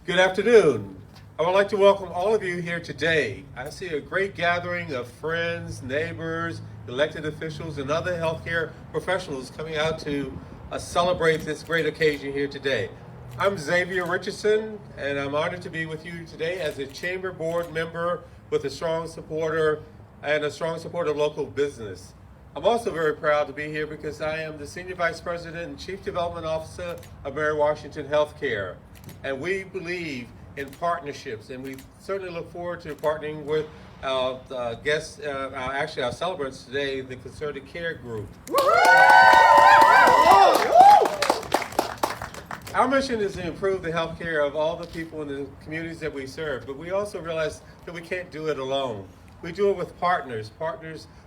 Good afternoon. I would like to welcome all of you here today. I see a great gathering of friends, neighbors, elected officials, and other healthcare professionals coming out to celebrate this great occasion here today. I'm Xavier Richardson, and I'm honored to be with you today as a Chamber Board member with a strong supporter of local business. I'm also very proud to be here because I am the Senior Vice President and Chief Development Officer of Mary Washington Healthcare. And we believe in partnerships, and we certainly look forward to partnering with our guests, our celebrants today, the Concerted Care Group. Our mission is to improve the health care of all the people in the communities that we serve, but we also realize that we can't do it alone. We do it with partners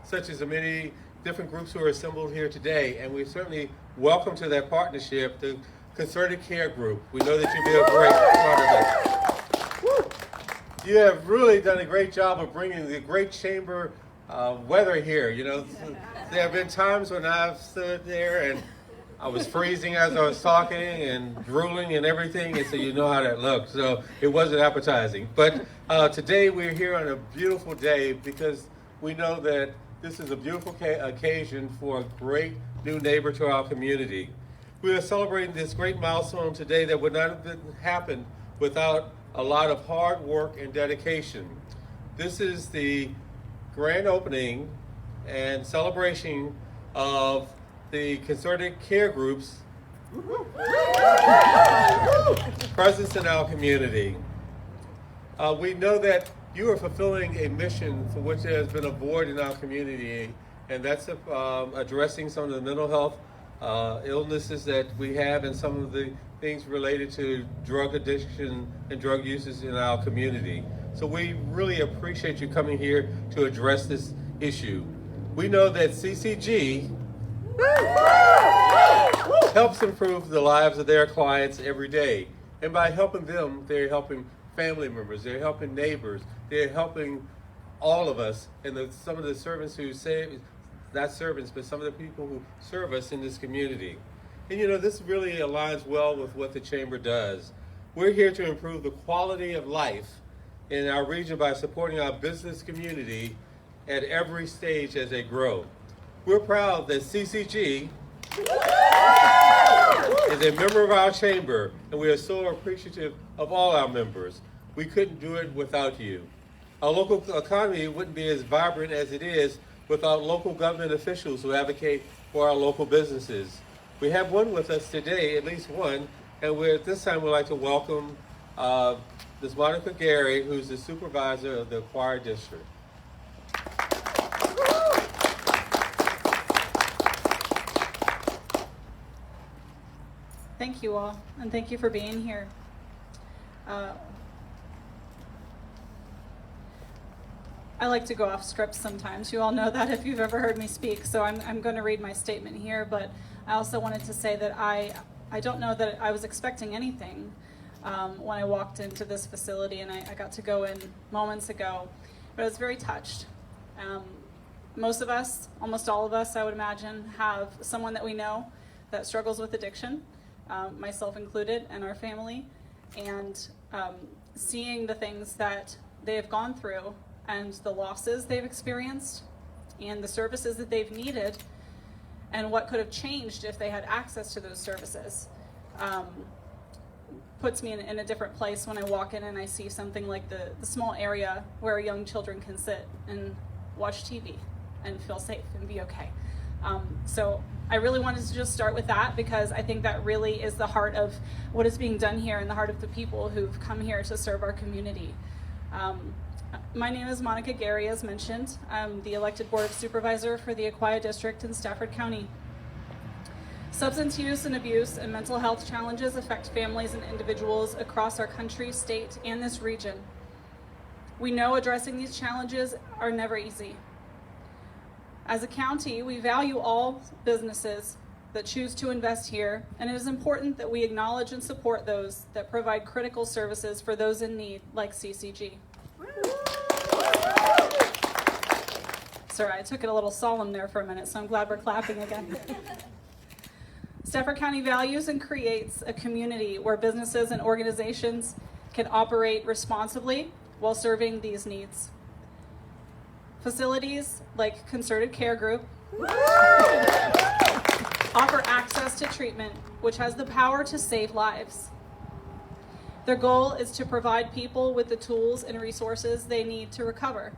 such as the many different groups who are assembled here today, and we certainly welcome to that partnership the Concerted Care Group. We know that you'll be a great part of it. You have really done a great job of bringing the great chamber weather here. You know, there have been times when I've stood there and I was freezing as I was talking and drooling and everything, and so you know how that looked. So it wasn't appetizing. But today we're here on a beautiful day because we know that this is a beautiful occasion for a great new neighbor to our community. We are celebrating this great milestone today that would not have happened without a lot of hard work and dedication. This is the grand opening and celebration of the Concerted Care Group's presence in our community. We know that you are fulfilling a mission for which there has been a void in our community, and that's addressing some of the mental health illnesses that we have and some of the things related to drug addiction and drug uses in our community. So we really appreciate you coming here to address this issue. We know that CCG helps improve the lives of their clients every day. And by helping them, they're helping family members, they're helping neighbors, they're helping all of us and some of the servants who say, not servants, but some of the people who serve us in this community. And you know, this really aligns well with what the Chamber does. We're here to improve the quality of life in our region by supporting our business community at every stage as they grow. We're proud that CCG is a member of our Chamber, and we are so appreciative of all our members. We couldn't do it without you. Our local economy wouldn't be as vibrant as it is without local government officials who advocate for our local businesses. We have one with us today, at least one, and this time we'd like to welcome Ms. Monica Gary, who's the supervisor of the Acquired District. Thank you all, and thank you for being here. I like to go off script sometimes. You all know that if you've ever heard me speak, so I'm going to read my statement here, but I also wanted to say that I don't know that I was expecting anything when I walked into this facility, and I got to go in moments ago, but I was very touched. Most of us, almost all of us, I would imagine, have someone that we know that struggles with addiction, myself included, and our family, and seeing the things that they have gone through and the losses they've experienced and the services that they've needed and what could have changed if they had access to those services puts me in a different place when I walk in and I see something like the small area where young children can sit and watch TV and feel safe and be okay. So I really wanted to just start with that because I think that really is the heart of what is being done here and the heart of the people who've come here to serve our community. My name is Monica Gary, as mentioned. I'm the elected Board of Supervisor for the Acquired District in Stafford County. Substance use and abuse and mental health challenges affect families and individuals across our country, state, and this region. We know addressing these challenges are never easy. As a county, we value all businesses that choose to invest here, and it is important that we acknowledge and support those that provide critical services for those in need, like CCG. Sorry, I took it a little solemn there for a minute, so I'm glad we're clapping again. Stafford County values and creates a community where businesses and organizations can operate responsibly while serving these needs. Facilities like Concerted Care Group offer access to treatment, which has the power to save lives. Their goal is to provide people with the tools and resources they need to recover.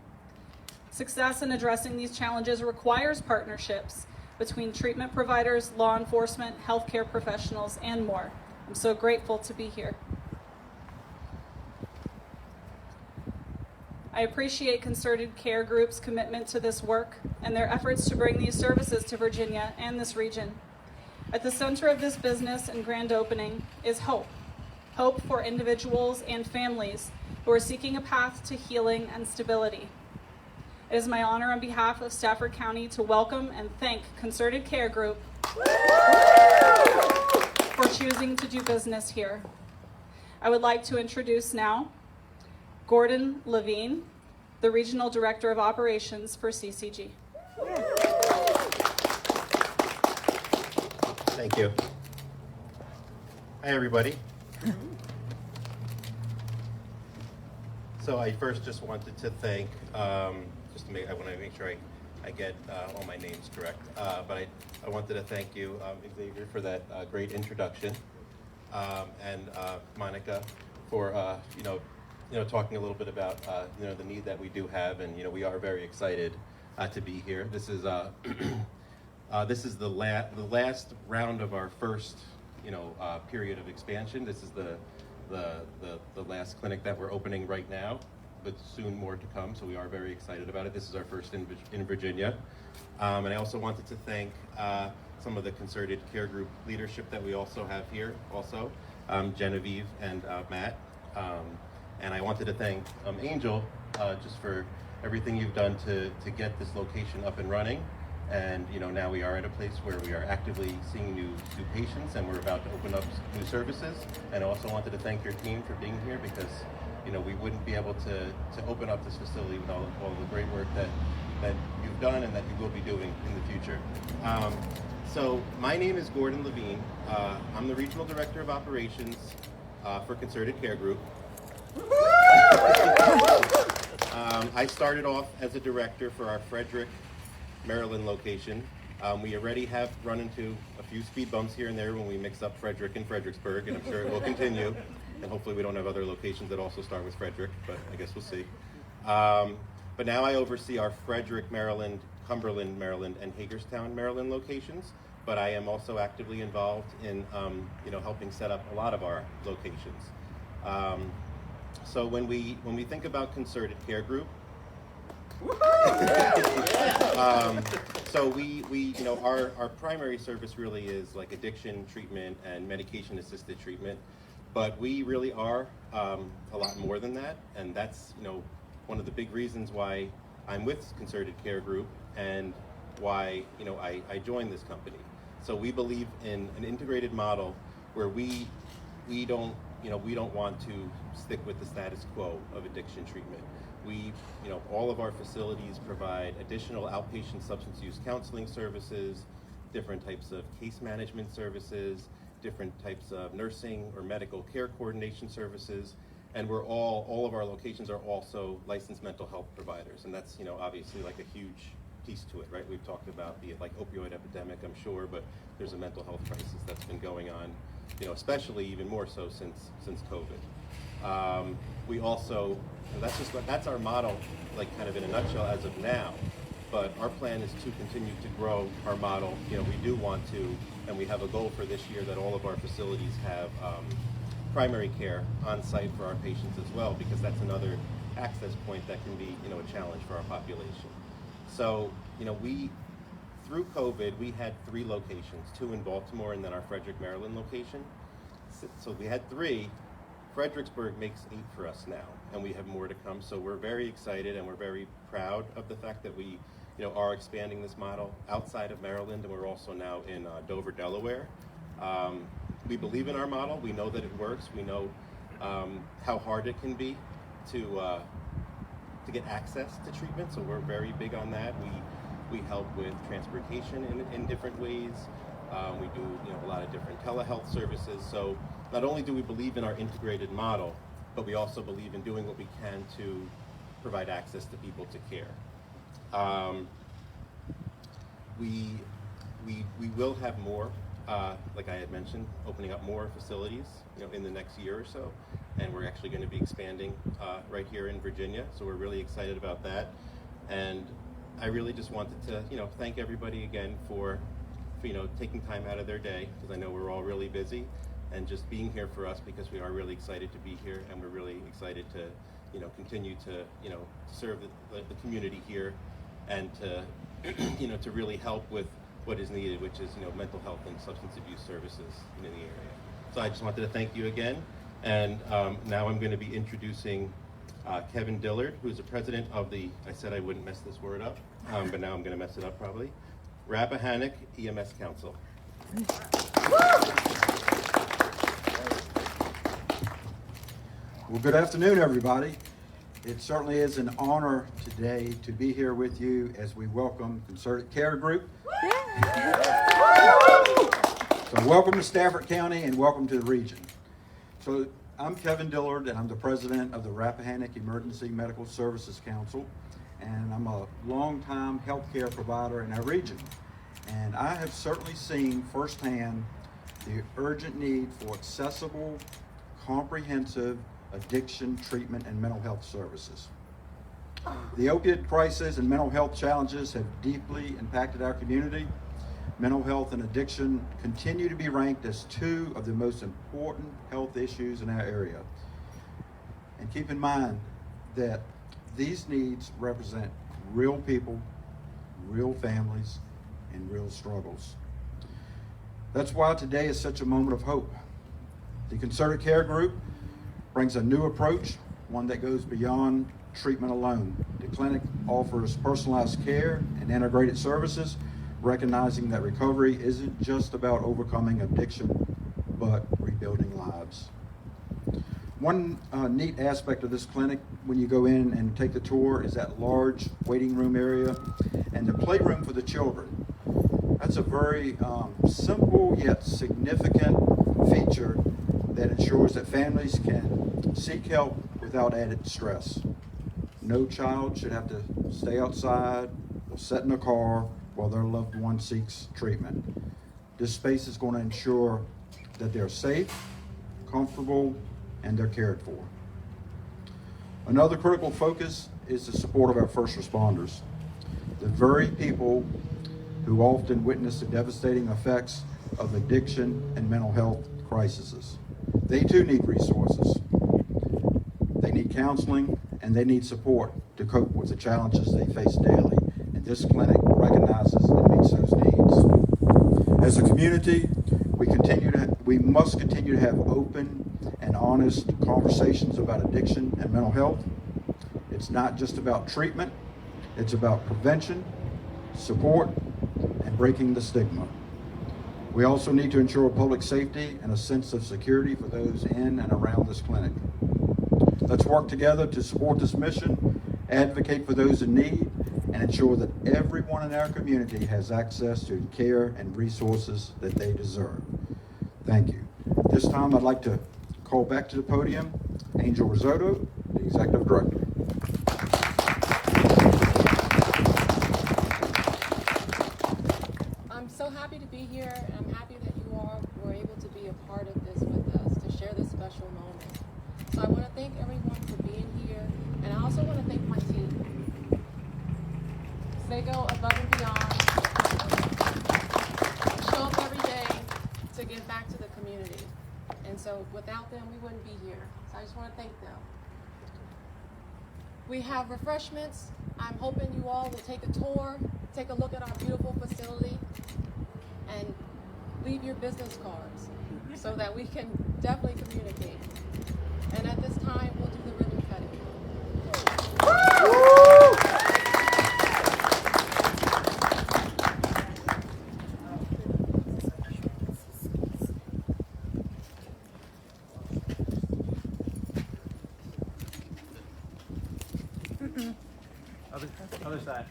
Success in addressing these challenges requires partnerships between treatment providers, law enforcement, healthcare professionals, and more. I'm so grateful to be here. I appreciate Concerted Care Group's commitment to this work and their efforts to bring these services to Virginia and this region. At the center of this business and grand opening is hope. Hope for individuals and families who are seeking a path to healing and stability. It is my honor on behalf of Stafford County to welcome and thank Concerted Care Group for choosing to do business here. I would like to introduce now Gordon Levine, the Regional Director of Operations for CCG. Thank you. Hi, everybody. So I first just wanted to thank, I want to make sure I get all my names correct, but I wanted to thank you, Xavier, for that great introduction, and Monica for talking a little bit about the need that we do have, and we are very excited to be here. This is this is the last round of our first period of expansion. This is the last clinic that we're opening right now, but soon more to come, so we are very excited about it. This is our first in Virginia. And I also wanted to thank some of the Concerted Care Group leadership that we also have here, Genevieve and Matt. And I wanted to thank Angel just for everything you've done to get this location up and running. And now we are at a place where we are actively seeing new patients, and we're about to open up new services. And I also wanted to thank your team for being here, because we wouldn't be able to open up this facility without all the great work that you've done and that you will be doing in the future. So my name is Gordon Levine. I'm the Regional Director of Operations for Concerted Care Group. I started off as a director for our Frederick, Maryland location. We already have run into a few speed bumps here and there when we mix up Frederick and Fredericksburg, and I'm sure it will continue. And hopefully we don't have other locations that also start with Frederick, but I guess we'll see. But now I oversee our Frederick, Maryland, Cumberland, Maryland, and Hagerstown, Maryland locations. But I am also actively involved in helping set up a lot of our locations. So when we think about Concerted Care Group, so our primary service really is like addiction treatment and medication assisted treatment, but we really are a lot more than that, and that's one of the big reasons why I'm with Concerted Care Group and why I joined this company. So we believe in an integrated model where we don't want to stick with the status quo of addiction treatment. We, all of our facilities provide additional outpatient substance use counseling services, different types of case management services, different types of nursing or medical care coordination services, and all of our locations are also licensed mental health providers, and that's obviously like a huge piece to it, right? We've talked about the opioid epidemic, I'm sure, but there's a mental health crisis that's been going on, especially even more so since COVID. We also, that's our model, kind of in a nutshell as of now. But our plan is to continue to grow our model. We do want to, and we have a goal for this year that all of our facilities have primary care on site for our patients as well, because that's another access point that can be, a challenge for our population. So, through COVID, we had 3 locations, 2 in Baltimore and then our Frederick, Maryland location. So we had 3. Fredericksburg makes 8 for us now, and we have more to come. So we're very excited and we're very proud of the fact that we, are expanding this model outside of Maryland, and we're also now in Dover, Delaware. We believe in our model. We know that it works. We know how hard it can be to get access to treatment. So we're very big on that. We help with transportation in different ways. We do a lot of different telehealth services. So not only do we believe in our integrated model, but we also believe in doing what we can to provide access to people to care. We will have more, like I had mentioned, opening up more facilities, in the next year or so, and we're actually going to be expanding right here in Virginia. So we're really excited about that, and I really just wanted to, thank everybody again for taking time out of their day, because I know we're all really busy, and just being here for us, because we are really excited to be here, and we're really excited to, continue to, serve the community here, and to, to really help with what is needed, which is, mental health and substance abuse services in the area. So I just wanted to thank you again, and now I'm going to be introducing Kevin Dillard, who's the president of the, I said I wouldn't mess this word up, but now I'm going to mess it up probably, Rappahannock EMS Council. Well, good afternoon, everybody. It certainly is an honor today to be here with you as we welcome Concerted Care Group. So welcome to Stafford County and welcome to the region. So I'm Kevin Dillard, and I'm the president of the Rappahannock Emergency Medical Services Council, and I'm a longtime healthcare provider in our region. And I have certainly seen firsthand the urgent need for accessible, comprehensive addiction treatment and mental health services. The opioid crisis and mental health challenges have deeply impacted our community. Mental health and addiction continue to be ranked as two of the most important health issues in our area. And keep in mind that these needs represent real people, real families, and real struggles. That's why today is such a moment of hope. The Concerted Care Group brings a new approach, one that goes beyond treatment alone. The clinic offers personalized care and integrated services, recognizing that recovery isn't just about overcoming addiction, but rebuilding lives. One neat aspect of this clinic, when you go in and take the tour, is that large waiting room area and the playroom for the children. That's a very simple yet significant feature that ensures that families can seek help without added stress. No child should have to stay outside or sit in a car while their loved one seeks treatment. This space is going to ensure that they're safe, comfortable, and they're cared for. Another critical focus is the support of our first responders, the very people who often witness the devastating effects of addiction and mental health crises. They too need resources. They need counseling, and they need support to cope with the challenges they face daily. And this clinic recognizes and meets those needs. As a community, we must continue to have open and honest conversations about addiction and mental health. It's not just about treatment, it's about prevention, support, and breaking the stigma. We also need to ensure public safety and a sense of security for those in and around this clinic. Let's work together to support this mission, advocate for those in need, and ensure that everyone in our community has access to care and resources that they deserve. Thank you. This time I'd like to call back to the podium Angel Risotto, the Executive Director. I'm so happy to be here, and I'm happy that you all were able to be a part of this with us, to share this special moment. So I want to thank everyone for being here, and I also want to thank my team. They go above and beyond, show up every day to give back to the community. And so without them, we wouldn't be here. So I just want to thank them. We have refreshments. I'm hoping you all will take a tour, take a look at our beautiful facility, and leave your business cards so that we can definitely communicate. And at this time, we'll do the ribbon cutting. Other side.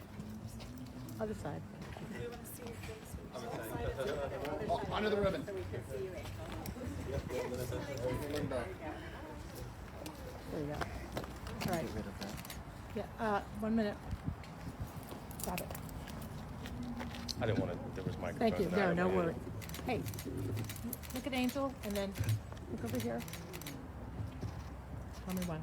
Other side. Under the ribbon. There you go. All right. Yeah, 1 minute. Got it. I didn't want to, there was microphones. Thank you. and I No, didn't no want worry. Hey, look at Angel and then look over here. Tell me one.